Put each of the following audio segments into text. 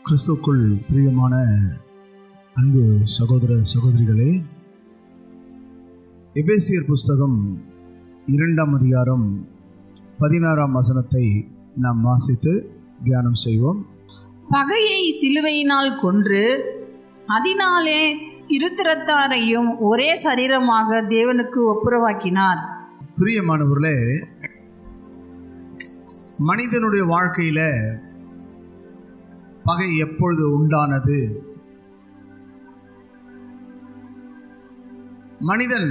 கிறிஸ்துவுக்குள் பிரியமான அன்பு சகோதர சகோதரிகளே, எபேசியர் புஸ்தகம் 2ஆம் அதிகாரம் 16ஆம் வசனத்தை நாம் வாசித்து தியானம் செய்வோம். பகையை சிலுவையினால் கொன்று அதனாலே இருதரத்தாரையும் ஒரே சரீரமாக தேவனுக்கு ஒப்புரவாக்கினார். பிரியமானவர்களே, மனிதனுடைய வாழ்க்கையில பகை எப்பொழுது உண்டானது? மனிதன்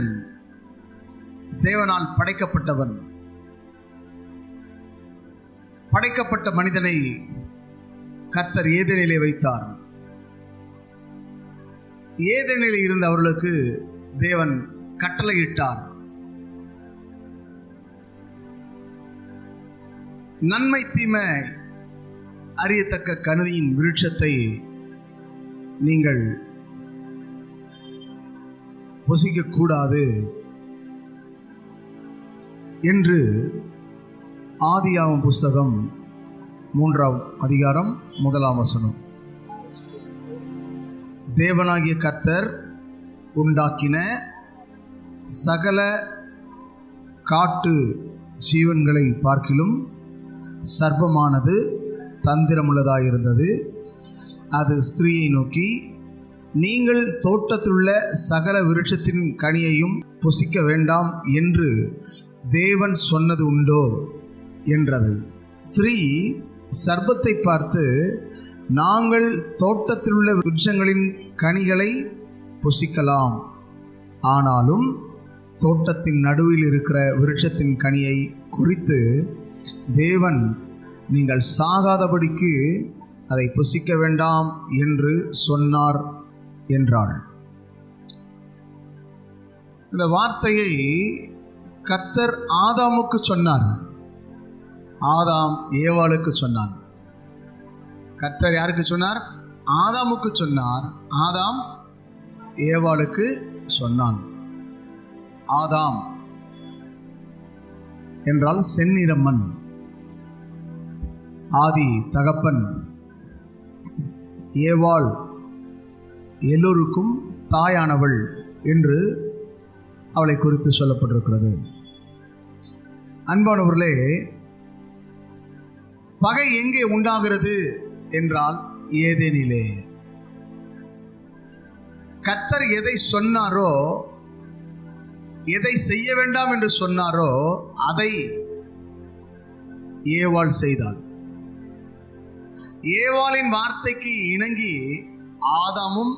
தேவனால் படைக்கப்பட்டவன். படைக்கப்பட்ட மனிதனை கர்த்தர் ஏதேனிலே வைத்தார். ஏதேனிலே இருந்த அவர்களுக்கு தேவன் கட்டளையிட்டார். நன்மை தீமை அறியத்தக்க கனியின் விருட்சத்தை நீங்கள் புசிக்கக்கூடாது என்று ஆதியாகமம் புஸ்தகம் 3ஆம் அதிகாரம் 1ஆம் வசனம். தேவனாகிய கர்த்தர் உண்டாக்கின சகல காட்டு ஜீவன்களை பார்க்கிலும் சர்ப்பமானது தந்திரமுள்ளதாயிருந்தது. அது ஸ்திரீயை நோக்கி, நீங்கள் தோட்டத்திலுள்ள சகல விருட்சத்தின் கனியையும் புசிக்க வேண்டாம் என்று தேவன் சொன்னது உண்டோ என்றது. ஸ்திரீ சர்ப்பத்தை பார்த்து, நாங்கள் தோட்டத்திலுள்ள விருட்சங்களின் கனிகளை புசிக்கலாம், ஆனாலும் தோட்டத்தின் நடுவில் இருக்கிற விருட்சத்தின் கனியை குறித்து தேவன் நீங்கள் சாகாதபடிக்கு அதை புசிக்க வேண்டாம் என்று சொன்னார் என்றாள். இந்த வார்த்தையை கர்த்தர் ஆதாமுக்கு சொன்னார். ஆதாம் ஏவாளுக்கு சொன்னான். கர்த்தர் யாருக்கு சொன்னார்? ஆதாமுக்கு சொன்னார். ஆதாம் ஏவாளுக்கு சொன்னான். ஆதாம் என்றால் செந்நிறமன், ஆதி தகப்பன். ஏவாள் எல்லோருக்கும் தாயானவள் என்று அவளை குறித்து சொல்லப்பட்டிருக்கிறது. அன்பானவர்களே, பகை எங்கே உண்டாகிறது என்றால் ஏதேனிலே. கர்த்தர் எதை சொன்னாரோ, எதை செய்ய வேண்டாம் என்று சொன்னாரோ அதை ஏவாள் செய்தாள். ஏவாளின் வார்த்தைக்கு இணங்கி ஆதாமும்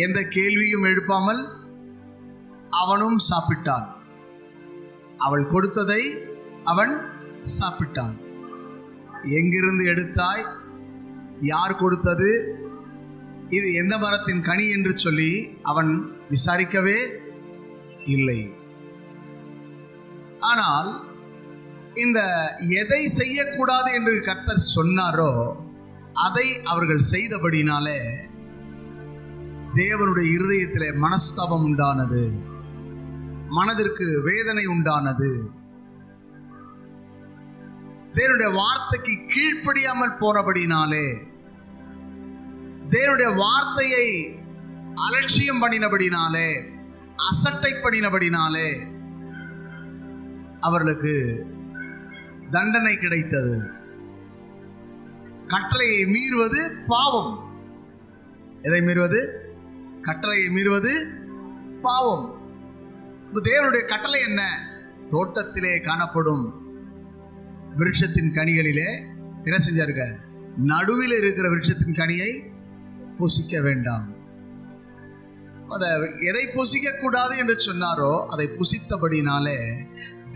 எந்த கேள்வியும் எழுப்பாமல் அவனும் சாப்பிட்டான். அவள் கொடுத்ததை அவன் சாப்பிட்டான். எங்கிருந்து எடுத்தாய்? யார் கொடுத்தது? இது எந்த மரத்தின் கனி என்று சொல்லி அவன் விசாரிக்கவே இல்லை. ஆனால் இந்த எதை செய்யக்கூடாது என்று கர்த்தர் சொன்னாரோ அதை அவர்கள் செய்தபடினாலே தேவனுடைய இருதயத்திலே மனஸ்தாபம் உண்டானது, மனதிற்கு வேதனை உண்டானது. தேவனுடைய வார்த்தைக்கு கீழ்ப்படியாமல் போனபடினாலே, தேவனுடைய வார்த்தையை அலட்சியம் பண்ணினபடினாலே, அசட்டை பண்ணினபடினாலே அவர்களுக்கு தண்டனை கிடைத்தது. கட்டளையை மீறுவது பாவம். எதை மீறுவது? கட்டளையை மீறுவது பாவம். தேவனுடைய கட்டளை என்ன? தோட்டத்திலே காணப்படும் விருட்சத்தின் கனிகளிலே என்ன செஞ்சாருங்க? நடுவில் இருக்கிற விருட்சத்தின் கனியை புசிக்க வேண்டாம். எதை புசிக்க கூடாது என்று சொன்னாரோ அதை புசித்தபடினாலே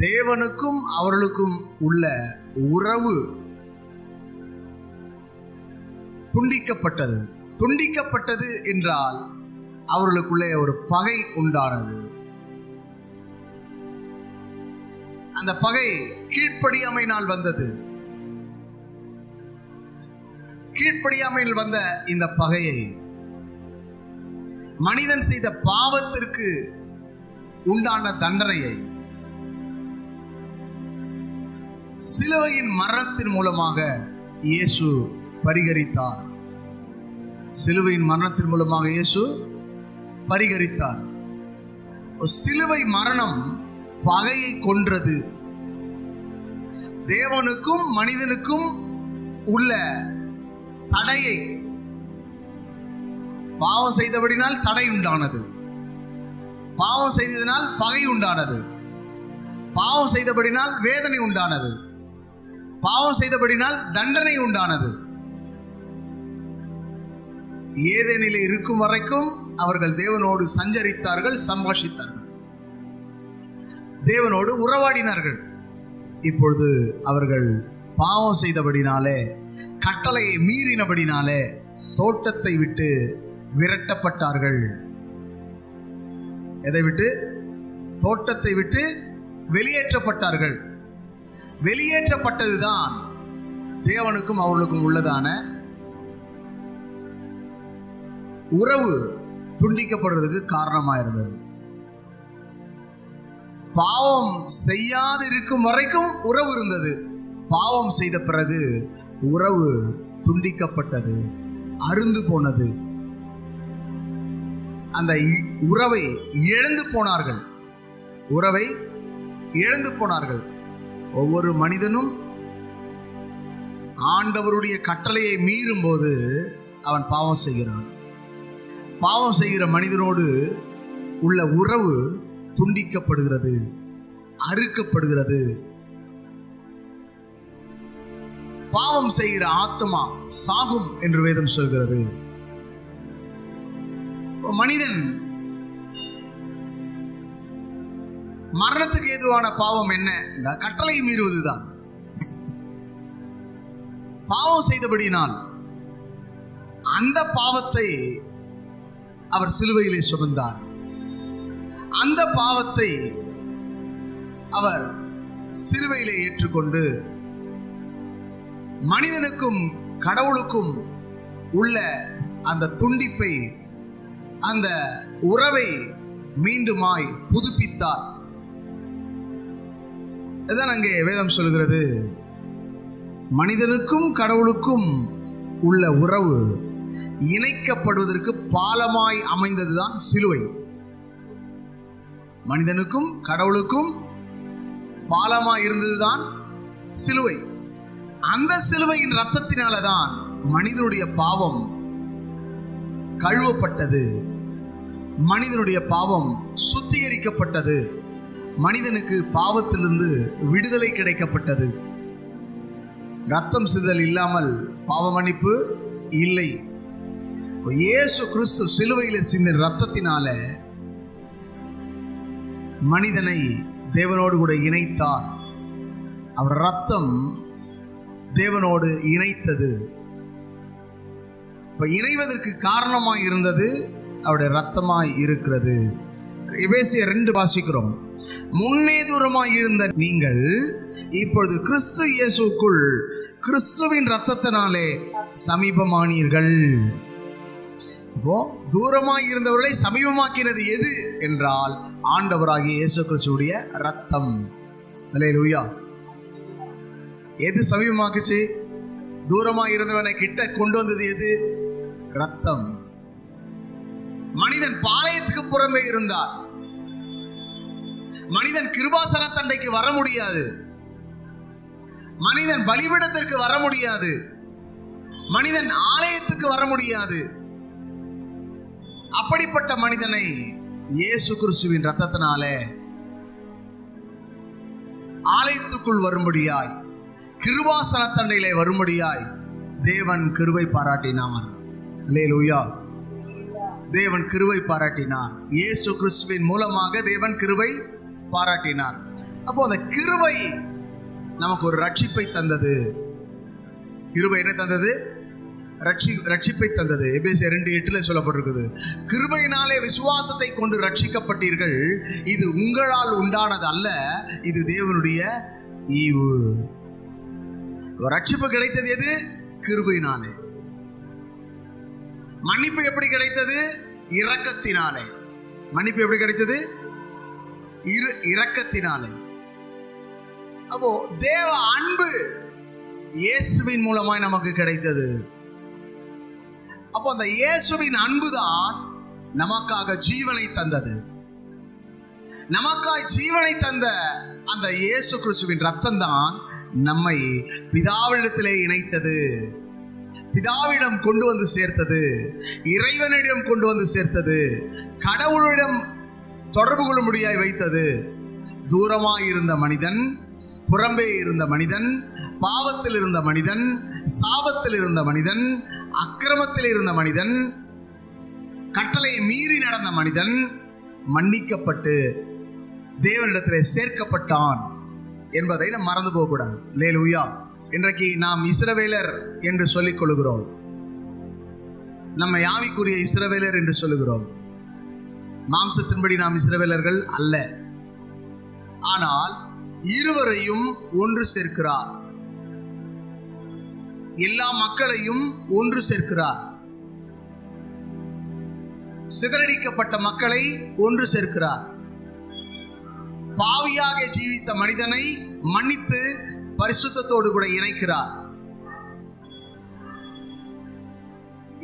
தேவனுக்கும் அவர்களுக்கும் உள்ள உறவு துண்டிக்கப்பட்டது. துண்டிக்கப்பட்டது என்றால் அவர்களுக்குள்ளே ஒரு பகை உண்டானது. அந்த பகை கீழ்ப்படியாமையினால் வந்தது. கீழ்ப்படியாமையில் வந்த இந்த பகையை மனிதன் செய்த பாவத்திற்கு உண்டான தண்டனையை சிலுவையின் மரணத்தின் மூலமாக இயேசு பரிகரித்தார். சிலுவையின் மரணத்தின் மூலமாக இயேசு பரிகரித்தார். சிலுவை மரணம் பகையை கொன்றது. தேவனுக்கும் மனிதனுக்கும் உள்ள தடையை, பாவம் செய்தபடினால் தடை உண்டானது, பாவம் செய்ததினால் பகை உண்டானது, பாவம் செய்தபடினால் வேதனை உண்டானது, பாவம் செய்தபடினால் தண்டனை உண்டானது. ஏதேனிலே இருக்கும் வரைக்கும் அவர்கள் தேவனோடு சஞ்சரித்தார்கள், சம்பாஷித்தார்கள், தேவனோடு உறவாடினார்கள். இப்பொழுது அவர்கள் பாவம் செய்தபடினாலே, கட்டளையை மீறினபடினாலே தோட்டத்தை விட்டு விரட்டப்பட்டார்கள். எதை விட்டு? தோட்டத்தை விட்டு வெளியேற்றப்பட்டார்கள். வெளியேற்றப்பட்டதுதான் தேவனுக்கும் அவர்களுக்கும் உள்ளதான உறவு துண்டிக்கப்படுறதுக்கு காரணமாக இருந்தது. பாவம் செய்யாது இருக்கும் வரைக்கும் உறவு இருந்தது. பாவம் செய்த பிறகு உறவு துண்டிக்கப்பட்டது, அருந்து போனது. அந்த உறவை இழந்து போனார்கள். உறவை இழந்து போனார்கள். ஒவ்வொரு மனிதனும் ஆண்டவருடைய கட்டளையை மீறும் போது அவன் பாவம் செய்கிறான். பாவம் செய்கிற மனிதனோடு உள்ள உறவு துண்டிக்கப்படுகிறது, அறுக்கப்படுகிறது. பாவம் செய்கிற ஆத்மா சாகும் என்று வேதம் சொல்கிறது. மனிதன் மரணத்துக்கு ஏதுவான பாவம் என்ன? கட்டளை மீறுவதுதான். பாவம் செய்தபடியினால் அந்த பாவத்தை அவர் சிலுவையிலே சுமந்தார். அந்த பாவத்தை அவர் சிலுவையிலே ஏற்றுக்கொண்டு மனிதனுக்கும் கடவுளுக்கும் உள்ள அந்த துண்டிப்பை, அந்த உறவை மீண்டுமாய் புதுப்பித்தார். இதுதான் அங்கே வேதம் சொல்கிறது. மனிதனுக்கும் கடவுளுக்கும் உள்ள உறவு இணைக்கப்படுவதற்கு பாலமாய் அமைந்ததுதான் சிலுவை. மனிதனுக்கும் கடவுளுக்கும் பாலமாய் இருந்ததுதான் சிலுவை. அந்த சிலுவையின் இரத்தத்தினால்தான் மனிதனுடைய பாவம் கழுவப்பட்டது, மனிதனுடைய பாவம் சுத்திகரிக்கப்பட்டது, மனிதனுக்கு பாவத்திலிருந்து விடுதலை கிடைக்கப்பட்டது. இரத்தம் சிதல் இல்லாமல் பாவ மன்னிப்பு இல்லை. இயேசு கிறிஸ்து சிலுவையில் சிந்தின இரத்தத்தினால மனிதனை தேவனோடு கூட இணைத்தார். அவர் இரத்தம் தேவனோடு இணைத்தது. இப்ப இணைவதற்கு காரணமாய் இருந்தது அவருடைய இரத்தமாய் இருக்கிறது. எபேசியர் 2 வாசிக்கிறோம். முன்னே தூரமாய் இருந்த நீங்கள் இப்பொழுது கிறிஸ்து இயேசுக்குள் கிறிஸ்துவின் இரத்தத்தினாலே சமீபமானீர்கள். இப்போ தூரமாய் இருந்தவர்களை சமீபமாக்கினது எது என்றால் ஆண்டவராகிய இயேசு கிறிஸ்துவுடைய இரத்தம். அல்லேலூயா. எது சமீபமாக்குச்சு? தூரமாய் இருந்தவனை கிட்ட கொண்டு வந்தது எது? இரத்தம். மனிதன் பாளையத்துக்கு புறம்பே இருந்தார். மனிதன் கிருபாசன தண்டைக்கு வர முடியாது. மனிதன் பலிபீடத்திற்கு வர முடியாது. மனிதன் ஆலயத்துக்கு வர முடியாது. அப்படிப்பட்ட மனிதனை இயேசு கிறிஸ்துவின் இரத்தத்தினாலே ஆலயத்துக்குள் வரும்படியாய், கிருபாசன தண்டையிலே வரும்படியாய் தேவன் கிருபை பாராட்டினார். அல்லேலூயா. தேவன் கிருபை பாராட்டினார். இயேசு கிறிஸ்துவின் மூலமாக தேவன் கிருபை பாராட்டினார். அப்போ அந்த கிருபை நமக்கு ஒரு ரட்சிப்பை தந்தது. கிருபை என்ன தந்தது? ரட்சிப்பை தந்தது. எபேசியர் 2:8 சொல்லப்பட்டிருக்குது. கிருபையினாலே விசுவாசத்தை கொண்டு ரட்சிக்கப்பட்டீர்கள், இது உங்களால் உண்டானது அல்ல, இது தேவனுடைய ஈவு. ரட்சிப்பு கிடைத்தது எது? கிருபையினாலே. மன்னிப்பு எப்படி கிடைத்தது? இரக்கத்தினாலே. மன்னிப்பு எப்படி கிடைத்தது? இரக்கத்தினாலே. அப்போ தேவ அன்பு இயேசுவின் மூலமாய் நமக்கு கிடைத்தது. அப்போ அந்த இயேசுவின் அன்புதான் நமக்காக ஜீவனை தந்தது. நமக்காய் ஜீவனை தந்த அந்த இயேசு கிறிஸ்துவின் ரத்தம் தான் நம்மை பிதாவிடத்திலே இணைத்தது, பிதாவிடம் கொண்டு வந்து சேர்த்தது, இறைவனிடம் கொண்டு வந்து சேர்த்தது, கடவுளிடம் தொடர்பு கொள்ளும்படியாய் வைத்தது. தூரமாய் இருந்த மனிதன், புறம்பே இருந்த மனிதன், பாவத்தில் இருந்த மனிதன், சாபத்தில் இருந்த மனிதன், அக்கிரமத்தில் இருந்த மனிதன், கட்டளை மீறி நடந்த மனிதன் மன்னிக்கப்பட்டு தேவனிடத்தில் சேர்க்கப்பட்டான் என்பதை நாம் மறந்து போகக்கூடாது. அல்லேலூயா. இன்றைக்கு நாம் இஸ்ரவேலர் என்று சொல்லிக் கொள்கிறோம். நம்ம ஆவிக்குரிய இஸ்ரவேலர் என்று சொல்லுகிறோம். மாம்சத்தின்படி நாம் இஸ்ரவேலர்கள் அல்ல. ஆனால் இருவரையும் ஒன்று சேர்க்கிறார். எல்லா மக்களையும் ஒன்று சேர்க்கிறார். சிதறடிக்கப்பட்ட மக்களை ஒன்று சேர்க்கிறார். பாவியாக ஜீவித்த மனிதனை மன்னித்து பரிசுத்தத்தோடு கூட இணைக்கிறார்.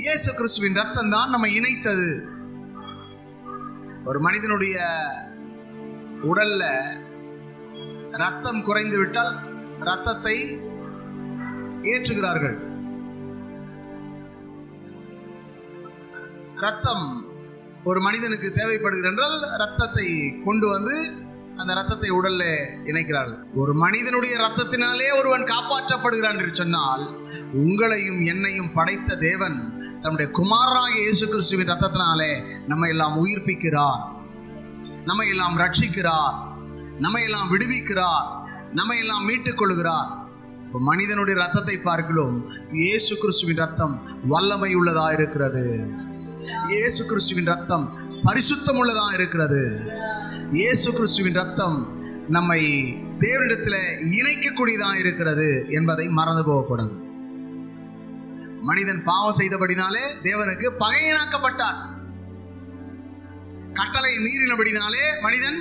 இயேசு கிறிஸ்துவின் ரத்தம் தான் நம்மை இணைத்தது. ஒரு மனிதனுடைய உடல்ல ரத்தம் குறைந்து விட்டால் ரத்தத்தை ஏற்றுகிறார்கள். ரத்தம் ஒரு மனிதனுக்கு தேவைப்படுகிறது என்றால் ரத்தத்தை கொண்டு வந்து அந்த ரத்தத்தை உடல்ல இணைக்கிறார்கள். ஒரு மனிதனுடைய ரத்தத்தினாலே ஒருவன் காப்பாற்றப்படுகிறான் என்று சொன்னால், உங்களையும் என்னையும் படைத்த தேவன் தம்முடைய குமாரனாகிய இயேசு கிறிஸ்துவின் ரத்தத்தினாலே நம்மை எல்லாம் உயிர்ப்பிக்கிறார், நம்மை எல்லாம் ரட்சிக்கிறார், நம்மை எல்லாம் விடுவிக்கிறார், நம்மை எல்லாம் மீட்டுக் கொள்கிறார். இப்போ மனிதனுடைய ரத்தத்தை பார்க்கிறோம், இயேசு கிறிஸ்துவின் ரத்தம் வல்லமை உள்ளதா இருக்கிறது. இயேசு கிறிஸ்துவின் ரத்தம் பரிசுத்தம் உள்ளதா இருக்கிறது. இயேசு கிறிஸ்துவின் ரத்தம் நம்மை தேவனிடத்தில் இணைக்கக்கூடியதா இருக்கிறது என்பதை மறந்து போகக்கூடாது. மனிதன் பாவம் செய்தபடினாலே தேவனுக்கு பகையனாக்கப்பட்டான். கட்டளை மீறினபடினாலே மனிதன்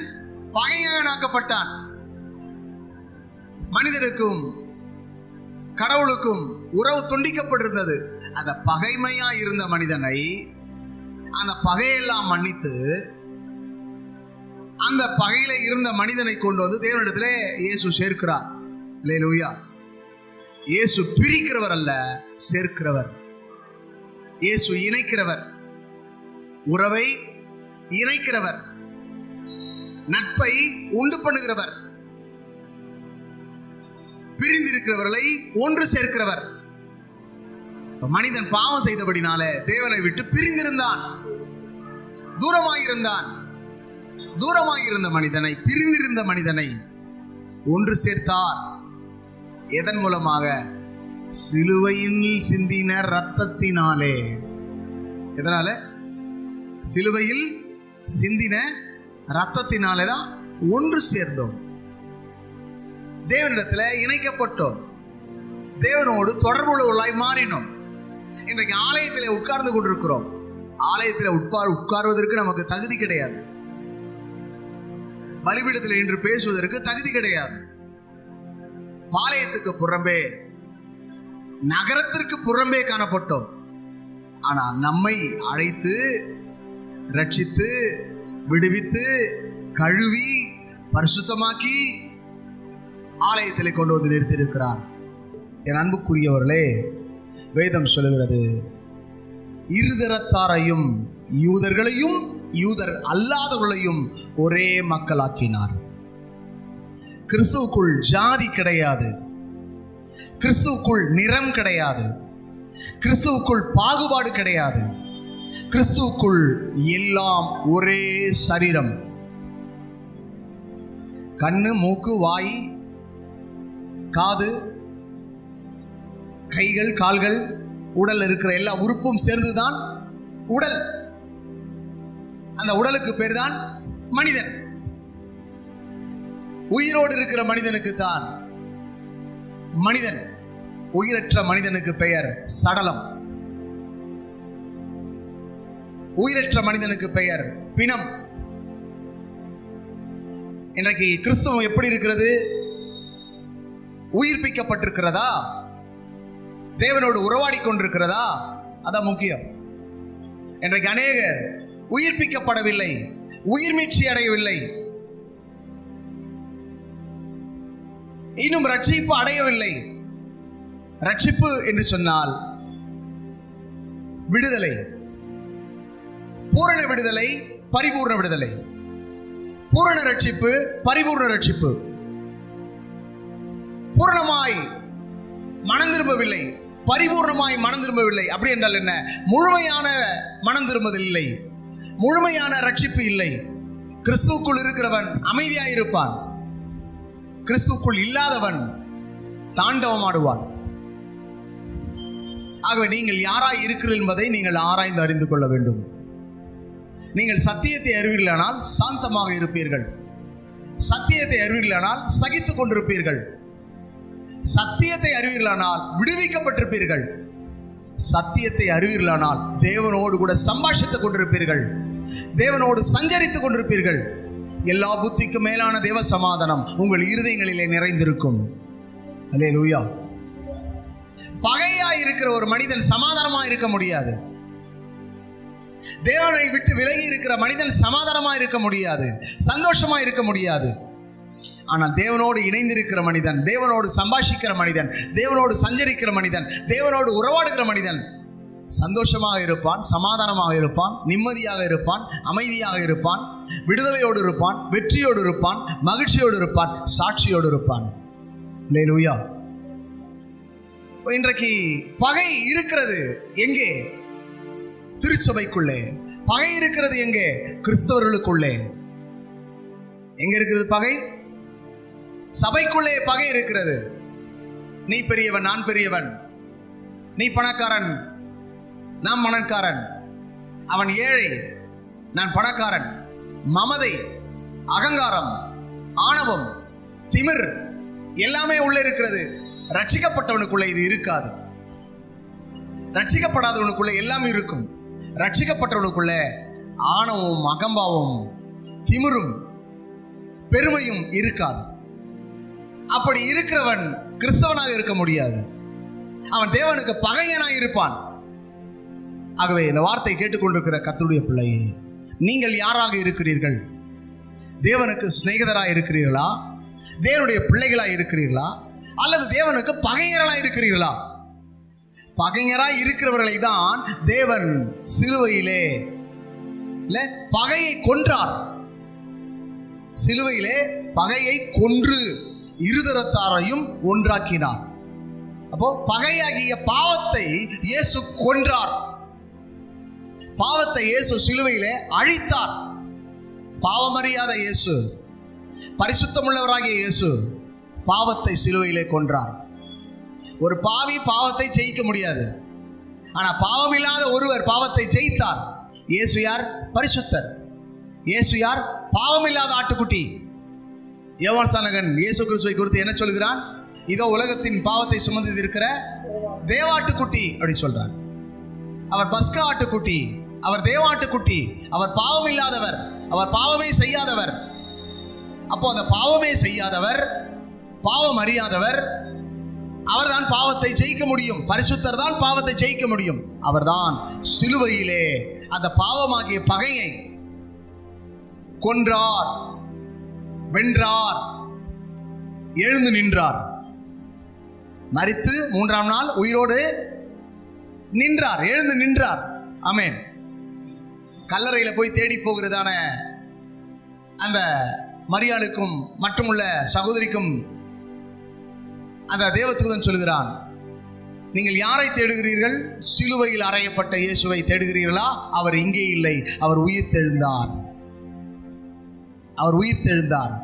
பகையனாக்கப்பட்டான். மனிதனுக்கும் கடவுளுக்கும் உறவு துண்டிக்கப்பட்டிருந்தது. அந்த பகைமையா இருந்த மனிதனை அந்த பகையெல்லாம் மன்னித்து அந்த பகையில இருந்த மனிதனை கொண்டு வந்து தேவனிடத்திலே இயேசு சேர்க்கிறார். அல்லேலூயா. இயேசு பிரிக்கிறவர் அல்ல, சேர்க்கிறவர். இயேசு இணைக்கிறவர், உறவை இணைக்கிறவர், நட்பை உண்டு பண்ணுகிறவர், பிரிந்திருக்கிறவர்களை ஒன்று சேர்க்கிறவர். மனிதன் பாவம் செய்தபடினால தேவனை விட்டு பிரிந்திருந்தான், தூரமாயிருந்தான். தூரமாயிருந்த மனிதனை, பிரிந்திருந்த மனிதனை ஒன்று சேர்த்தார். எதன் மூலமாக? சிலுவையில் சிந்தின இரத்தத்தினாலே. எதனால? சிலுவையில் சிந்தின இரத்தத்தினாலே தான் ஒன்று சேர்ந்தோம், தேவனிடத்தில் இணைக்கப்பட்டோம், தேவனோடு தொடர்புள்ளவர்களாய் மாறினோம். இன்றைக்கு ஆலயத்தில் உட்கார்ந்து கொண்டிருக்கிறோம். ஆலயத்தில் உட்கார்வதற்கு நமக்கு தகுதி கிடையாது. பலிபீடத்தில் இன்று பேசுவதற்கு தகுதி கிடையாது. பாளையத்துக்கு புறம்பே, நகரத்திற்கு புறம்பே காணப்பட்டோம். ஆனால் நம்மை அழைத்து ரட்சித்து விடுவித்து கழுவி பரிசுத்தமாக்கி ஆலயத்திலே கொண்டு வந்து நிறுத்தியிருக்கிறார். என் அன்புக்குரியவர்களே, வேதம் சொல்லுகிறது, இருதரத்தாரையும் யூதர்களையும் யூதர் அல்லாதவர்களையும் ஒரே மக்களாக்கினார். கிறிஸ்துவுக்குள் ஜாதி கிடையாது, கிறிஸ்துவுக்குள் நிறம் கிடையாது, கிறிஸ்துவுக்குள் பாகுபாடு கிடையாது. கிறிஸ்துவுக்குள் எல்லாம் ஒரே சரீரம். கண்ணு, மூக்கு, வாய், காது, கைகள், கால்கள், உடல் இருக்கிற எல்லா உறுப்பும் சேர்ந்துதான் உடல். அந்த உடலுக்கு பேர் தான் மனிதன். உயிரோடு இருக்கிற மனிதனுக்கு தான் மனிதன். உயிரற்ற மனிதனுக்கு பெயர் சடலம். உயிரற்ற மனிதனுக்கு பெயர் பிணம். இன்றைக்கு கிறிஸ்தவம் எப்படி இருக்கிறது? உயிர்ப்பிக்கப்பட்டிருக்கிறதா? தேவனோடு உறவாடி கொண்டிருக்கிறதா? அதான் முக்கியம். இன்றைக்கு அநேகர் உயிர்ப்பிக்கப்படவில்லை, உயிர் மீட்சி அடையவில்லை, இன்னும் ரட்சிப்பு அடையவில்லை. ரட்சிப்பு என்று சொன்னால் விடுதலை, பூரண விடுதலை, பரிபூர்ண விடுதலை. பூரண ரட்சிப்பு, பரிபூர்ண ரட்சிப்பு. பூரணமாய் மனம் திரும்பவில்லை, பரிபூர்ணமாய் மனம் திரும்பவில்லை. அப்படி என்றால் என்ன? முழுமையான மனம் திரும்புதல் இல்லை, முழுமையான ரட்சிப்பு இல்லை. கிறிஸ்துவுக்குள் இருக்கிறவன் அமைதியாய் இருப்பான், கிறிஸ்துவுக்குள் இல்லாதவன் தாண்டவமாடுவான். ஆகவே நீங்கள் யாராய் இருக்கிறீர்கள் என்பதை நீங்கள் ஆராய்ந்து அறிந்து கொள்ள வேண்டும். நீங்கள் சத்தியத்தை அறிவீர்களானால் சாந்தமாக இருப்பீர்கள், சத்தியத்தை அறிவீர்களானால் சகித்துக் கொண்டிருப்பீர்கள், சத்தியத்தை அறிவீர்களானால் விடுவிக்கப்பட்டிருப்பீர்கள், சத்தியத்தை அறிவீர்களானால் தேவனோடு கூட சம்பாஷித்துக் கொண்டிருப்பீர்கள், தேவனோடு சஞ்சரித்துக் கொண்டிருப்பீர்கள். எல்லா புத்திக்கும் மேலான தேவ சமாதானம் உங்கள் இருதயங்களிலே நிறைந்திருக்கும். அல்லேலூயா. பகையா இருக்கிற ஒரு மனிதன் சமாதானமா இருக்க முடியாது. தேவனை விட்டு விலகி இருக்கிற மனிதன் சமாதானமா இருக்க முடியாது, சந்தோஷமா இருக்க முடியாது. ஆனால் தேவனோடு இணைந்திருக்கிற மனிதன், தேவனோடு சம்பாஷிக்கிற மனிதன், தேவனோடு சஞ்சரிக்கிற மனிதன், தேவனோடு உறவாடுகிற மனிதன் சந்தோஷமாக இருப்பான், சமாதானமாக இருப்பான், நிம்மதியாக இருப்பான், அமைதியாக இருப்பான், விடுதலையோடு இருப்பான், வெற்றியோடு இருப்பான், மகிழ்ச்சியோடு இருப்பான், சாட்சியோடு இருப்பான். அல்லேலூயா. இன்றைக்கு பகை இருக்கிறது எங்கே? திருச்சபைக்குள்ளே. பகை இருக்கிறது எங்கே? கிறிஸ்தவர்களுக்குள்ளே. எங்க இருக்கிறது பகை? சபைக்குள்ளே பகை இருக்கிறது. நீ பெரியவன், நான் பெரியவன், நீ பணக்காரன், நான் பணக்காரன், அவன் ஏழை, நான் பணக்காரன். மமதை, அகங்காரம், ஆணவம், திமிர் எல்லாமே உள்ள இருக்கிறது. ரட்சிக்கப்பட்டவனுக்குள்ள இது இருக்காது. ரட்சிக்கப்படாதவனுக்குள்ள எல்லாமே இருக்கும். ரட்சிக்கப்பட்டவனுக்குள்ள ஆணவமும் அகம்பாவமும் திமிரும் பெருமையும் இருக்காது. அப்படி இருக்கிறவன் கிறிஸ்தவனாக இருக்க முடியாது. அவன் தேவனுக்கு பகையனாய் இருப்பான். ஆகவே இந்த வார்த்தை கேட்டுக்கொண்டிருக்கிற கர்த்தருடைய பிள்ளையே, நீங்கள் யாராக இருக்கிறீர்கள்? தேவனுக்கு சிநேகிதராக இருக்கிறீர்களா? தேவனுடைய பிள்ளைகளாக இருக்கிறீர்களா? அல்லது தேவனுக்கு பகைஞர்களாக இருக்கிறீர்களா? பகைஞராய் இருக்கிறவர்களை தான் தேவன் சிலுவையிலே பகையை கொன்றார். சிலுவையிலே பகையை கொன்று இருதரத்தாரையும் ஒன்றாக்கினார். அப்போ பகையாகிய பாவத்தை இயேசு கொன்றார். பாவத்தை இயேசு சிலுவையிலே அழித்தார். பாவமறியாத இயேசு, பரிசுத்தமுள்ளவராகிய இயேசு பாவத்தை சிலுவையிலே கொன்றார். ஒரு பாவி பாவத்தை ஜெயிக்க முடியாது. ஆனா பாவம் இல்லாத ஒருவர் பாவத்தை ஜெயித்தார். இயேசு யார்? பரிசுத்தர். இயேசு யார்? பாவம் இல்லாத ஆட்டுக்குட்டி. யோவான் சானகன் இயேசு கிறிஸ்துவை குறித்து என்ன சொல்கிறான்? இதோ உலகத்தின் பாவத்தை சுமந்து இருக்கிற தேவாட்டுக்குட்டி அப்படி சொல்றார். அவர் பஸ்கா ஆட்டுக்குட்டி, அவர் தேவாட்டுக்குட்டி, அவர் பாவம் இல்லாதவர், அவர் பாவமே செய்யாதவர். அப்போ அந்த பாவமே செய்யாதவர், பாவம் அறியாதவர், அவர்தான் பாவத்தை ஜெயிக்க முடியும். பரிசுத்தர் தான் பாவத்தை ஜெயிக்க முடியும். அவர்தான் சிலுவையிலே அந்த பாவமாகிய பகையை கொன்றார், வென்றார், எழுந்து நின்றார், மரித்து மூன்றாம் நாள் உயிரோடு நின்றார், எழுந்து நின்றார். ஆமென். கல்லறையில போய் தேடி போகிறதான அந்த மரியாளுக்கும் மட்டுமுள்ள சகோதரிக்கும் அந்த தேவதூதன் சொல்கிறான், நீங்கள் யாரை தேடுகிறீர்கள்? சிலுவையில் அறையப்பட்ட இயேசுவை தேடுகிறீர்களா? அவர் இங்கே இல்லை, அவர் உயிர்த்தெழுந்தார், அவர் உயிர்த்தெழுந்தார்.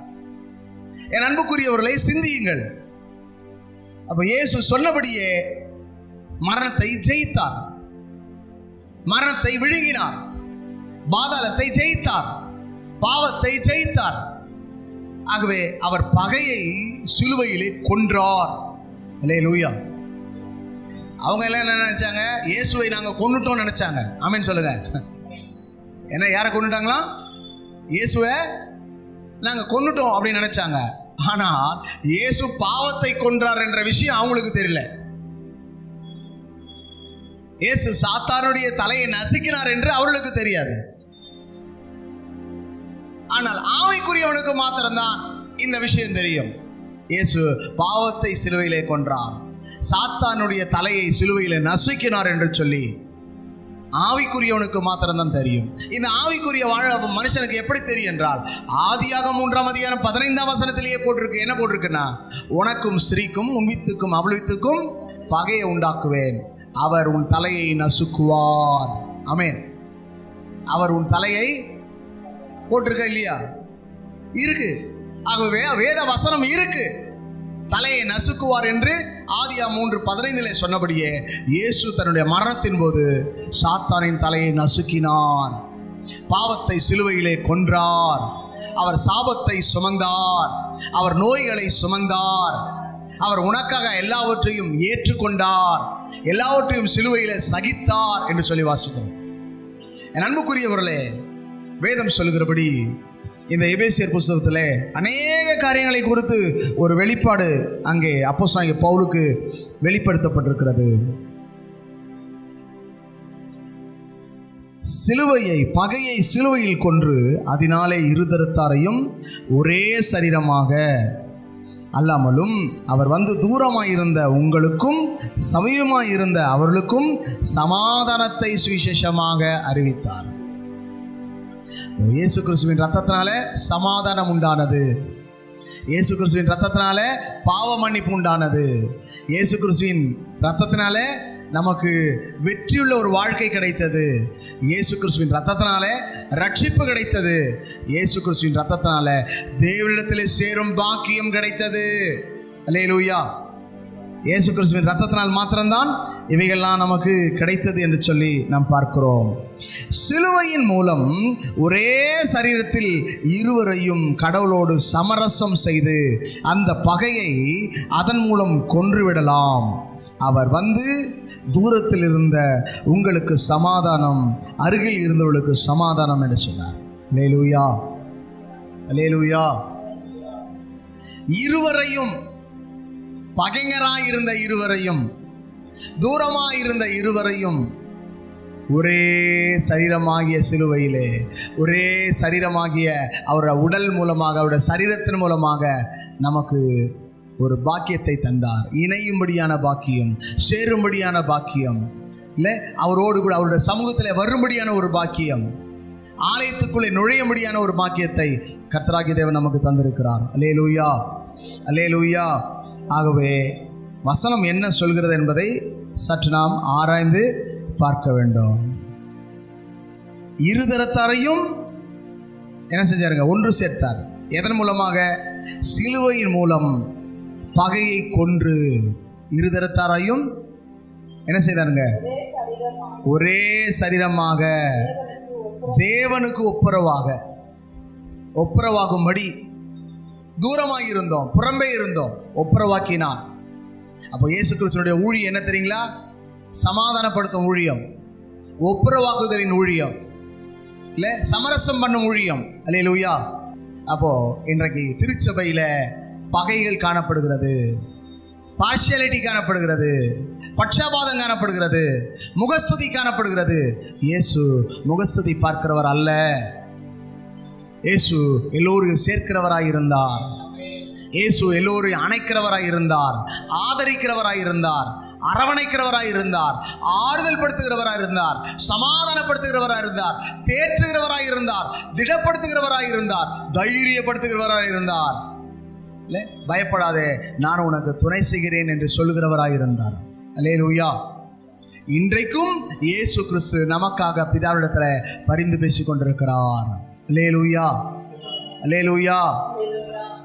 என் அன்புக்குரியவர்களை சிந்தியுங்கள். அப்ப இயேசு சொன்னபடியே மரணத்தை ஜெயித்தார், மரணத்தை விழுங்கினார், பாதாளத்தை ஜெயித்தார், பாவத்தை ஜெயித்தார். ஆகவே அவர் பகையை சிலுவையிலே கொன்றார். அல்லேலூயா. அவங்க எல்லாம் என்ன நினைச்சாங்க? இயேசுவை நாங்க கொன்னுட்டோம் நினைச்சாங்க. ஆமென் சொல்லுங்க. என்ன, யாரை கொன்னுட்டாங்களா? இயேசுவை நாங்க கொன்னுட்டோம் அப்படின்னு நினைச்சாங்க. ஆனா இயேசு பாவத்தை கொன்றார் என்ற விஷயம் அவங்களுக்கு தெரியல. இயேசு சாத்தானுடைய தலையை நசுக்கினார் என்று அவர்களுக்கு தெரியாது. ஆனால் ஆவிக்குரியவனுக்கு மாத்திரம்தான் இந்த விஷயம் தெரியும். இயேசு பாவத்தை சிலுவையிலே கொன்றார், சாத்தானுடைய தலையை சிலுவையிலே நசுக்கினார் என்று சொல்லி ஆவிக்குரியவனுக்கு மாத்திரம்தான் தெரியும். இந்த ஆவிக்குரிய வாழ மனுஷனுக்கு எப்படி தெரியும் என்றால், ஆதியாகமம் 3:15 போட்டிருக்கு. என்ன போட்டிருக்குன்னா, உனக்கும் ஸ்திரீக்கும் உன் வித்துக்கும் அவள் வித்துக்கும் பகையை உண்டாக்குவேன், அவர் உன் தலையை நசுக்குவார். ஆமென். அவர் உன் தலையை போட்டிருக்க இல்லையா? இருக்கு. ஆகவே வேத வசனம் இருக்கு, தலையை நசுக்குவார் என்று ஆதியாகமம் 3:15 சொன்னபடியே இயேசு தன்னுடைய மரணத்தின் போது சாத்தானின் தலையை நசுக்கினார், பாவத்தை சிலுவையிலே கொன்றார், அவர் சாபத்தை சுமந்தார், அவர் நோய்களை சுமந்தார், அவர் உனக்காக எல்லாவற்றையும் ஏற்றுக்கொண்டார், எல்லாவற்றையும் சிலுவையிலே சகித்தார் என்று சொல்லி வாசிக்கிறோம். என் அன்புக்குரியவர்களே, வேதம் சொல்லுகிறபடி இந்த எபேசியர் புஸ்தகத்திலே அநேக காரியங்களை குறித்து ஒரு வெளிப்பாடு அங்கே அப்போஸ்தலனாகிய பவுலுக்கு வெளிப்படுத்தப்பட்டிருக்கிறது. சிலுவையை, பகையை சிலுவையில் கொன்று அதனாலே இருதரத்தாரையும் ஒரே சரீரமாக அல்லாமலும் அவர் வந்து தூரமாயிருந்த உங்களுக்கும் சமீபமாயிருந்த அவர்களுக்கும் சமாதானத்தை சுவிசேஷமாக அறிவித்தார். இயேசு கிறிஸ்துவின் ரத்தத்தினால சமாதானம் உண்டானது, இயேசு கிறிஸ்துவின் ரத்தத்தினால பாவ மன்னிப்பு உண்டானது, இயேசு கிறிஸ்துவின் ரத்தத்தினால நமக்கு வெற்றியுள்ள ஒரு வாழ்க்கை கிடைத்தது, இயேசு கிறிஸ்துவின் ரத்தத்தினால ரட்சிப்பு கிடைத்தது, இயேசு கிறிஸ்துவின் ரத்தத்தினால தேவனிடத்திலே சேரும் பாக்கியம் கிடைத்தது. அல்லேலூயா. இயேசு கிறிஸ்துவின் ரத்தத்தினால் மாத்திரம்தான் இவைகள்லாம் நமக்கு கிடைத்தது என்று சொல்லி நாம் பார்க்கிறோம். சிலுவையின் மூலம் ஒரே சரீரத்தில் இருவரையும் கடவுளோடு சமரசம் செய்து அந்த பகையை அதன் மூலம் கொன்றுவிடலாம். அவர் வந்து தூரத்தில் இருந்த உங்களுக்கு சமாதானம், அருகில் இருந்தவர்களுக்கு சமாதானம் என்று சொன்னார். அல்லேலூயா, அல்லேலூயா. இருவரையும், பகைஞராயிருந்த இருவரையும், தூரமாயிருந்த இருவரையும் ஒரே சரீரமாகிய சிலுவையிலே, ஒரே சரீரமாகிய அவருடைய உடல் மூலமாக, அவருடைய சரீரத்தின் மூலமாக நமக்கு ஒரு பாக்கியத்தை தந்தார். இணையும்படியான பாக்கியம், சேரும்படியான பாக்கியம், இல்லை அவரோடு கூட அவருடைய சமூகத்தில் வரும்படியான ஒரு பாக்கியம், ஆலயத்துக்குள்ளே நுழையும்படியான ஒரு பாக்கியத்தை கர்த்தராகிய தேவன் நமக்கு தந்திருக்கிறார். அல்லேலூயா, அல்லேலூயா. ஆகவே வசனம் என்ன சொல்கிறது என்பதை சற்று நாம் ஆராய்ந்து பார்க்க வேண்டும். இருதரத்தாரையும் என்ன செஞ்சாருங்க? ஒன்று சேர்த்தார். எதன் மூலமாக? சிலுவையின் மூலம் பகையை கொன்று இருதரத்தாரையும் என்ன செய்தாருங்க? ஒரே சரீரமாக தேவனுக்கு ஒப்புரவாகும்படி தூரமாக இருந்தோம், புறம்பே இருந்தோம், ஒப்புரவாக்கினான். அப்போ இயேசு கிறிஸ்துவினுடைய ஊழியம் என்ன தெரியுங்களா? சமாதானப்படுத்தும் ஊழியம், ஒப்புரவாக்குதலின் ஊழியம், இல்லை சமரசம் பண்ணும் ஊழியம். அல்லேலூயா. அப்போ இன்றைக்கு திருச்சபையில் பகைகள் காணப்படுகிறது, பார்ஷியாலிட்டி காணப்படுகிறது, பட்சபாதம் காணப்படுகிறது, முகஸ்துதி காணப்படுகிறது. இயேசு முகஸ்துதி பார்க்கிறவர் அல்ல. இயேசு எல்லோரையும் சேர்க்கிறவராய் இருந்தார். இயேசு எல்லோரையும் அணைக்கிறவராய் இருந்தார், ஆதரிக்கிறவராய் இருந்தார், அரவணைக்கிறவராய் இருந்தார், ஆறுதல் படுத்துகிறவராய் இருந்தார், சமாதானப்படுத்துகிறவராய் இருந்தார், தேற்றுகிறவராய் இருந்தார், திடப்படுத்துகிறவராய் இருந்தார், தைரியப்படுத்துகிறவராய் இருந்தார். இல்லை, பயப்படாதே, நான் உனக்கு துணை செய்கிறேன் என்று சொல்லுகிறவராய் இருந்தார். அல்லேலூயா. இன்றைக்கும் இயேசு கிறிஸ்து நமக்காக பிதாவிடத்தில் பரிந்து பேசிக் கொண்டிருக்கிறார். அல்லேலூயா, அல்லேலூயா.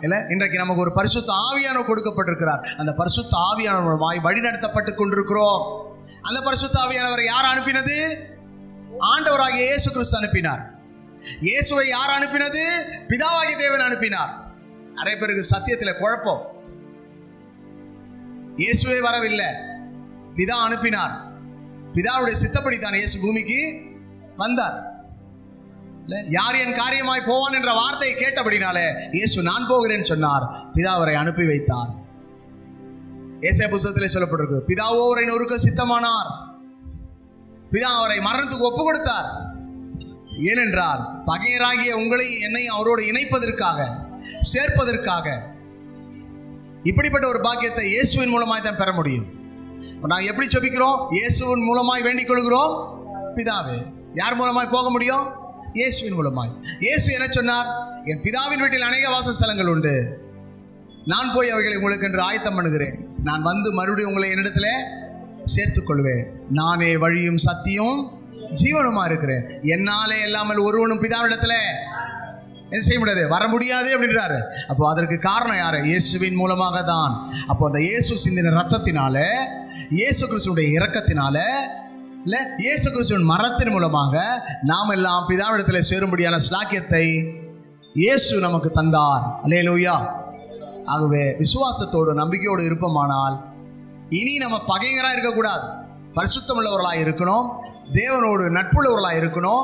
இல்லை, இன்றைக்கு நமக்கு ஒரு பரிசுத்த ஆவியானவர் கொடுக்கப்பட்டிருக்கிறார். அந்த பரிசுத்த ஆவியானவர் வழி நடத்தப்பட்டு கொண்டிருக்கிறோம். அந்த பரிசுத்த ஆவியானவரை யார் அனுப்பினது? ஆண்டவராகிய இயேசு கிறிஸ்து அனுப்பினார். இயேசுவை யார் அனுப்பினது? பிதாவாகிய தேவன் அனுப்பினார். நிறைய பேருக்கு சத்தியத்தில் குழப்பம். இயேசுவே வரவில்லை, பிதா அனுப்பினார். பிதாவுடைய சித்தப்படி தான் இயேசு பூமிக்கு வந்தார். யார் என் காரியமாய் போவான் என்ற வார்த்தையை கேட்டபடினாலே இயேசு நான் போகிறேன் சொன்னார். பிதா அவரை அனுப்பி வைத்தார். ஏசாயா புத்தகத்திலே சொல்லப்பட்டிருக்கு, பிதாவோ அவரை நொறுக்க சித்தமானார். பிதா அவரை மரணத்துக்கு ஒப்பு கொடுத்தார். ஏனென்றால் பகையராகிய உங்களையும் என்னையும் அவரோடு இணைப்பதற்காக, சேர்ப்பதற்காக. இப்படிப்பட்ட ஒரு பாக்கியத்தை இயேசுவின் மூலமாய் தான் பெற முடியும். நாங்கள் எப்படி ஜெபிக்கிறோம்? இயேசுவின் மூலமாய் வேண்டிக் கொள்கிறோம். பிதாவே, யார் மூலமாய் போக முடியும்? இயேசுவின் மூலமாய். இயேசு என்ன சொன்னார்? என் பிதாவின் வீட்டில் அநேக வாசஸ்தலங்கள் உண்டு, நான் போய் அவைகளை உங்களுக்கு என்று ஆயத்தம் பண்ணுகிறேன். நான் வந்து மறுபடியும் உங்களை என்னிடத்துல சேர்த்துக் கொள்வேன். நானே வழியும் சத்தியம் ஜீவனுமா இருக்கிறேன். என்னாலே இல்லாமல் ஒருவனும் பிதாவிடத்துல என்ன செய்ய முடியாது, வர முடியாது அப்படின்றாரு. அப்போ அதற்கு காரணம் யாரு? இயேசுவின் மூலமாக தான். அப்போ அந்த இயேசு சிந்தின ரத்தத்தினால, இயேசு கிறிஸ்துடைய இரக்கத்தினால, இல்லை இயேசு கிறிஸ்துவின் மரணத்தின் மூலமாக நாம் எல்லாம் பிதாவிடத்துல சேரும்படியான ஸ்லாக்கியத்தை இயேசு நமக்கு தந்தார். அல்லேலூயா. ஆகவே விசுவாசத்தோடு நம்பிக்கையோடு இருப்போமானால் இனி நம்ம பகைஞராக இருக்கக்கூடாது, பரிசுத்தம் உள்ளவர்களாக இருக்கணும், தேவனோடு நட்புள்ளவர்களாக இருக்கணும்,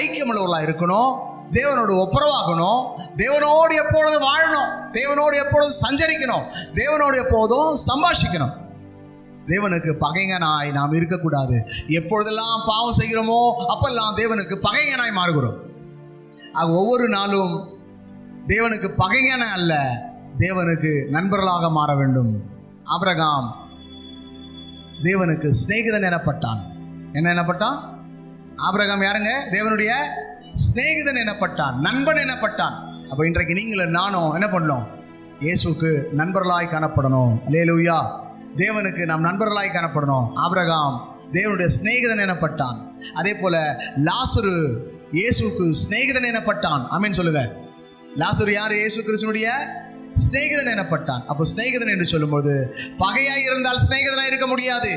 ஐக்கியமுள்ளவர்களாக இருக்கணும், தேவனோடு ஒப்புரவாகணும், தேவனோடு எப்பொழுதும் வாழணும், தேவனோடு எப்பொழுதும் சஞ்சரிக்கணும், தேவனோடு எப்போதும் சம்பாஷிக்கணும். தேவனுக்கு பகைஞனாய் நாம் இருக்கக்கூடாது. எப்பொழுதெல்லாம் பாவம் செய்கிறோமோ அப்பெல்லாம் தேவனுக்கு பகைஞனாய் மாறுகிறோம். ஆக ஒவ்வொரு நாளும் தேவனுக்கு பகைஞன அல்ல, தேவனுக்கு நண்பர்களாக மாற வேண்டும். ஆபிரகாம் தேவனுக்கு சிநேகிதன் எனப்பட்டான். என்ன எனப்பட்டான்? ஆபிரகாம் யாருங்க? தேவனுடைய சிநேகிதன் எனப்பட்டான், நண்பன் எனப்பட்டான். அப்போ இன்றைக்கு நீங்களும் நானும் என்ன பண்ணணும்? இயேசுக்கு நண்பர்களாய் காணப்படணும். அல்லேலூயா. தேவனுக்கு நாம் நண்பர்களாய் காணப்படணும். ஆபிரகாம் தேவனுடைய சிநேகிதன் எனப்பட்டான். அதே போல லாசரு இயேசுக்கு சிநேகிதன் எனப்பட்டான். ஆமென் சொல்லுங்க. லாசரு யார்? இயேசு கிறிஸ்துவுடைய சிநேகிதன் எனப்பட்டான். அப்போ சிநேகிதன் என்று சொல்லும்போது பகையாய் இருந்தால் சிநேகிதனாய் இருக்க முடியாது,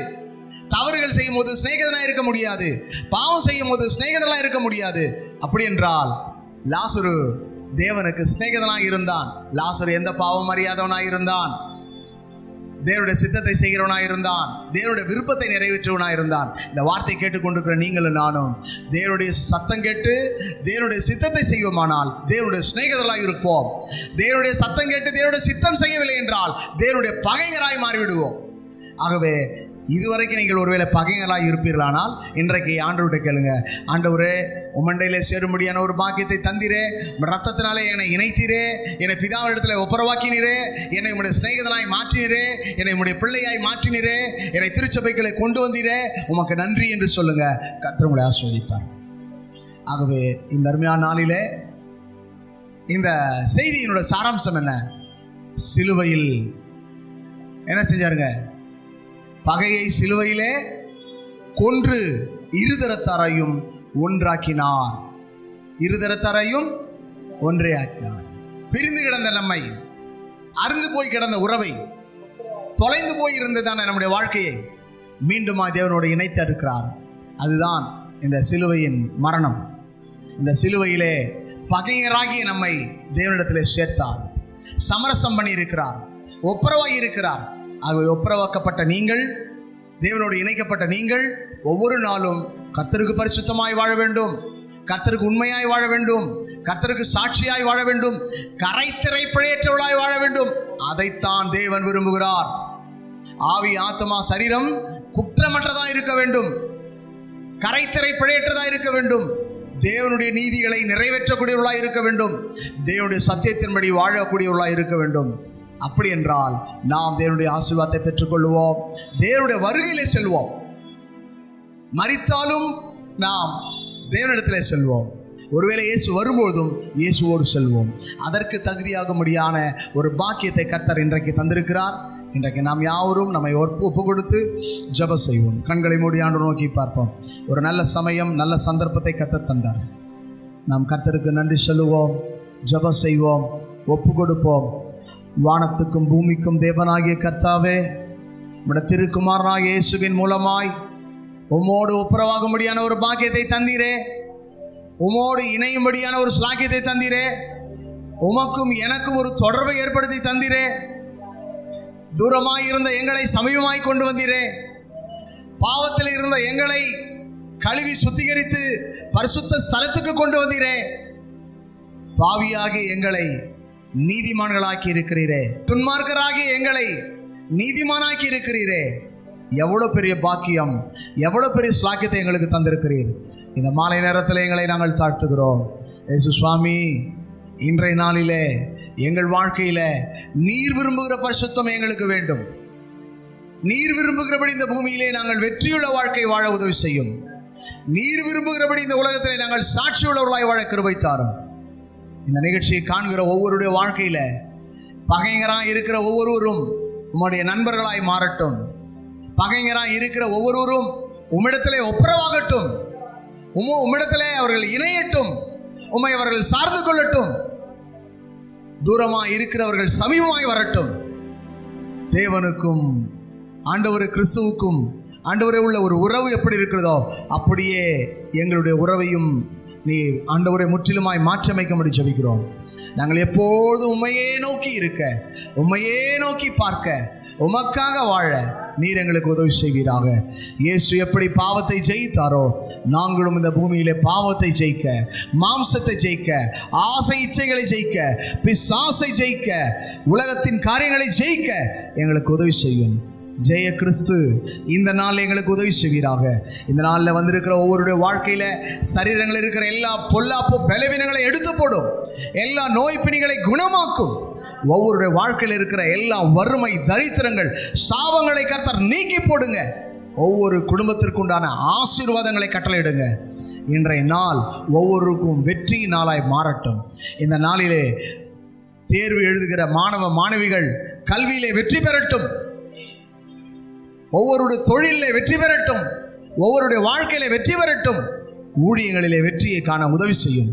தவறுகள் செய்யும் போது சிநேகிதனாய் இருக்க முடியாது, பாவம் செய்யும் போது சிநேகிதனாய் இருக்க முடியாது. அப்படி என்றால் லாசரு தேவனுக்கு சிநேகிதனாய் இருந்தான். லாசரு எந்த பாவம் அறியாதவனாய் இருந்தான், தேவனுடைய சித்தத்தை செய்கிறவனாக இருந்தான், தேவனுடைய விருப்பத்தை நிறைவேற்றுவனாக இருந்தான். இந்த வார்த்தை கேட்டுக்கொண்டிருக்கிற நீங்களும் நானும் தேவனுடைய சத்தம் கேட்டு தேவனுடைய சித்தத்தை செய்வோமானால் தேவனுடைய சிநேகிதர்களாக இருப்போம். தேவனுடைய சத்தம் கேட்டு தேவனுடைய சித்தம் செய்யவில்லை என்றால் தேவனுடைய பகைஞராய் மாறிவிடுவோம். ஆகவே இதுவரைக்கும் நீங்கள் ஒருவேளை பகைஞராக இருப்பீர்களானால் இன்றைக்கு ஆண்டவர்கிட்ட கேளுங்க. ஆண்டவரே, உம்மண்டையிலே சேரும்படியான ஒரு பாக்கியத்தை தந்தீரே, ரத்தத்தினாலே என்னை இணைத்தீரே, என்னை பிதாவிடத்தில் ஒப்புரவாக்கினீரே, என்னை உம்முடைய சிநேகிதனாய் மாற்றினீரே, என்னை உம்முடைய பிள்ளையாய் மாற்றினீரே, என்னை திருச்சபைகளை கொண்டு வந்தீரே, உமக்கு நன்றி என்று சொல்லுங்க. கர்த்தர் உங்களை ஆசீர்வதிப்பார். ஆகவே இந்த அருமையான நாளிலே இந்த செய்தியினோட சாராம்சம் என்ன? சிலுவையில் என்ன செஞ்சாருங்க? பகையை சிலுவையிலே கொன்று இருதரத்தாரையும் ஒன்றாக்கினார். இருதரத்தாரையும் ஒன்றே ஆக்கினார். பிரிந்து கிடந்த நம்மை, அறுந்து போய் கிடந்த உறவை, தொலைந்து போய் இருந்ததான நம்முடைய வாழ்க்கையை மீண்டுமா தேவனோடு இணைத்து இருக்கிறார். அதுதான் இந்த சிலுவையின் மரணம். இந்த சிலுவையிலே பகைஞராகிய நம்மை தேவனிடத்திலே சேர்த்தார், சமரசம் பண்ணி இருக்கிறார், ஒப்புரவாகி இருக்கிறார். ஆகவே ஒப்புரவாக்கப்பட்ட நீங்கள், தேவனோடு இணைக்கப்பட்ட நீங்கள் ஒவ்வொரு நாளும் கர்த்தருக்கு பரிசுத்தமாய் வாழ வேண்டும், கர்த்தருக்கு உண்மையாய் வாழ வேண்டும், கர்த்தருக்கு சாட்சியாய் வாழ வேண்டும், கரைத்திரை பிழையற்றவளாய் வாழ வேண்டும். அதைத்தான் தேவன் விரும்புகிறார். ஆவி, ஆத்மா, சரீரம் குற்றமற்றதாக இருக்க வேண்டும், கரைத்திரை பிழையற்றதாக இருக்க வேண்டும், தேவனுடைய நீதிகளை நிறைவேற்றக்கூடியவர்களாக இருக்க வேண்டும், தேவனுடைய சத்தியத்தின்படி வாழக்கூடியவர்களாக இருக்க வேண்டும். அப்படி என்றால் நாம் தேவனுடைய ஆசீர்வாதத்தை பெற்றுக்கொள்வோம், தேவனுடைய வருகையிலே செல்வோம். மரித்தாலும் நாம் தேவனிடத்திலே செல்வோம். ஒருவேளை இயேசு வரும்போதும் இயேசுவோடு செல்வோம். அதற்கு தகுதியாகும்படியான ஒரு பாக்கியத்தை கர்த்தர் இன்றைக்கு தந்திருக்கிறார். இன்றைக்கு நாம் யாவரும் நம்மை ஒப்பு கொடுத்து ஜெபம் செய்வோம். கண்களை மூடி ஆண்டவரை நோக்கி பார்ப்போம். ஒரு நல்ல சமயம், நல்ல சந்தர்ப்பத்தை கர்த்தர் தந்தார். நாம் கர்த்தருக்கு நன்றி சொல்லுவோம், ஜெபம் செய்வோம், ஒப்பு கொடுப்போம். வானத்துக்கும் பூமிக்கும் தேவனாகிய கர்த்தாவே, நம்முடைய திருக்குமாரனாகிய இயேசுவின் மூலமாய் உம்மோடு ஒப்புரவாகும்படியான ஒரு பாக்கியத்தை தந்தீரே, உம்மோடு இணையும்படியான ஒரு ஸ்லாக்கியத்தை தந்தீரே, உமக்கும் எனக்கும் ஒரு தொடர்பை ஏற்படுத்தி தந்தீரே, தூரமாய் இருந்த எங்களை சமீபமாய் கொண்டு வந்தீரே, பாவத்தில் இருந்த எங்களை கழுவி சுத்திகரித்து பரிசுத்த ஸ்தலத்துக்கு கொண்டு வந்தீரே, பாவியாகிய எங்களை நீதிமான்களாக்கி இருக்கிறீரே, துன்மார்க்கராகிய எங்களை நீதிமானாக்கி இருக்கிறீரே. எவ்வளோ பெரிய பாக்கியம், எவ்வளோ பெரிய ஸ்லாக்கியத்தை எங்களுக்கு தந்திருக்கிறீர். இந்த மாலை நேரத்தில் எங்களை நாங்கள் தாழ்த்துகிறோம். இயேசு சுவாமி, இன்றைய நாளிலே எங்கள் வாழ்க்கையில் நீர் விரும்புகிற பரிசுத்தம் எங்களுக்கு வேண்டும். நீர் விரும்புகிறபடி இந்த பூமியிலே நாங்கள் வெற்றியுள்ள வாழ்க்கை வாழ உதவி செய்யும். நீர் விரும்புகிறபடி இந்த உலகத்திலே நாங்கள் சாட்சியுள்ளவர்களாய் வாழ கிருபை தாரும். இந்த நிகழ்ச்சியை காண்கிற ஒவ்வொருடைய வாழ்க்கையில் பகைஞராக இருக்கிற ஒவ்வொருவரும் உம்முடைய நண்பர்களாய் மாறட்டும். பகைஞராக இருக்கிற ஒவ்வொருவரும் உம்மிடத்திலே ஒப்புரவாகட்டும். உம்மிடத்திலே அவர்கள் இணையட்டும். உம்மை அவர்கள் சார்ந்து கொள்ளட்டும். தூரமாய் இருக்கிறவர்கள் சமீபமாய் வரட்டும். தேவனுக்கும் ஆண்டவர் கிறிஸ்துவுக்கும் ஆண்டவரே உள்ள ஒரு உறவு எப்படி இருக்கிறதோ அப்படியே எங்களுடைய உறவையும் நீர் ஆண்டவரை முற்றிலுமாய் மாற்றமைக்கும்படி ஜெபிக்கிறோம். நாங்கள் எப்பொழுதும் உம்மையே நோக்கி இருக்க, உம்மையே நோக்கி பார்க்க, உமக்காக வாழ நீர் எங்களுக்கு உதவி செய்வீராக. இயேசு எப்படி பாவத்தை ஜெயித்தாரோ நாங்களும் இந்த பூமியிலே பாவத்தை ஜெயிக்க, மாம்சத்தை ஜெயிக்க, ஆசை இச்சைகளை ஜெயிக்க, பிசாசை ஜெயிக்க, உலகத்தின் காரியங்களை ஜெயிக்க எங்களுக்கு உதவி செய்யும். ஜெய கிறிஸ்து இந்த நாளில் எங்களுக்கு உதவி செய்வீராக. இந்த நாளில் வந்திருக்கிற ஒவ்வொருடைய வாழ்க்கையில் சரீரங்கள் இருக்கிற எல்லா பொல்லாப்பு பலவீனங்களை எடுத்து போடும். எல்லா நோய் பிணிகளை குணமாக்கும். ஒவ்வொருடைய வாழ்க்கையில் இருக்கிற எல்லா வறுமை தரித்திரங்கள் சாபங்களை கர்த்தர் நீக்கி போடுங்க. ஒவ்வொரு குடும்பத்திற்குண்டான ஆசீர்வாதங்களை கட்டளையிடுங்க. இன்றைய நாள் ஒவ்வொருக்கும் வெற்றி நாளாய் மாறட்டும். இந்த நாளிலே தேர்வு எழுதுகிற மாணவ மாணவிகள் கல்வியிலே வெற்றி பெறட்டும். ஒவ்வொருடைய தொழிலே வெற்றி பெறட்டும். ஒவ்வொருடைய வாழ்க்கையிலே வெற்றி பெறட்டும். ஊழியங்களிலே வெற்றியை காண உதவி செய்யும்.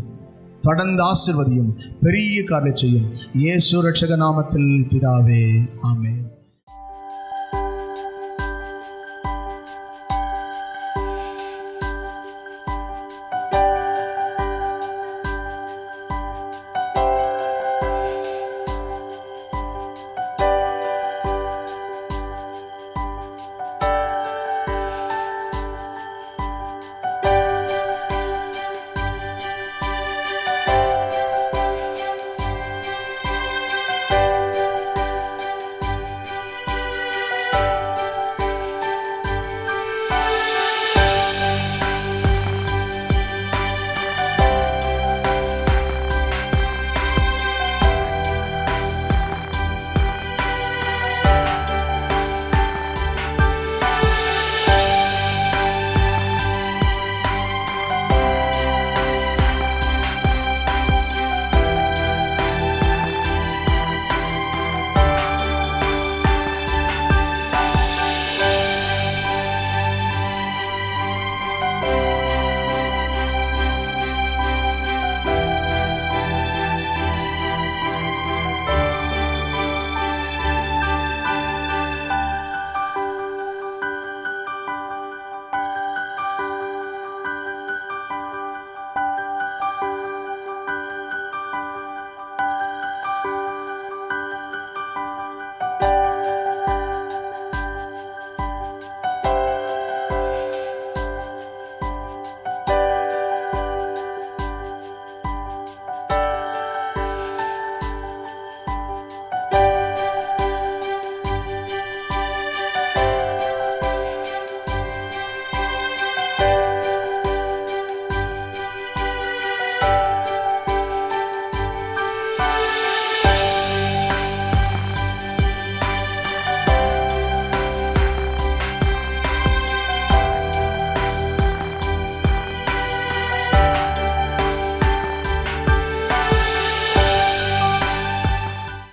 தொடர்ந்து ஆசீர்வதியும், பெரிய காரியம் செய்யும். இயேசு ரட்சக நாமத்தில் பிதாவே, ஆமென்.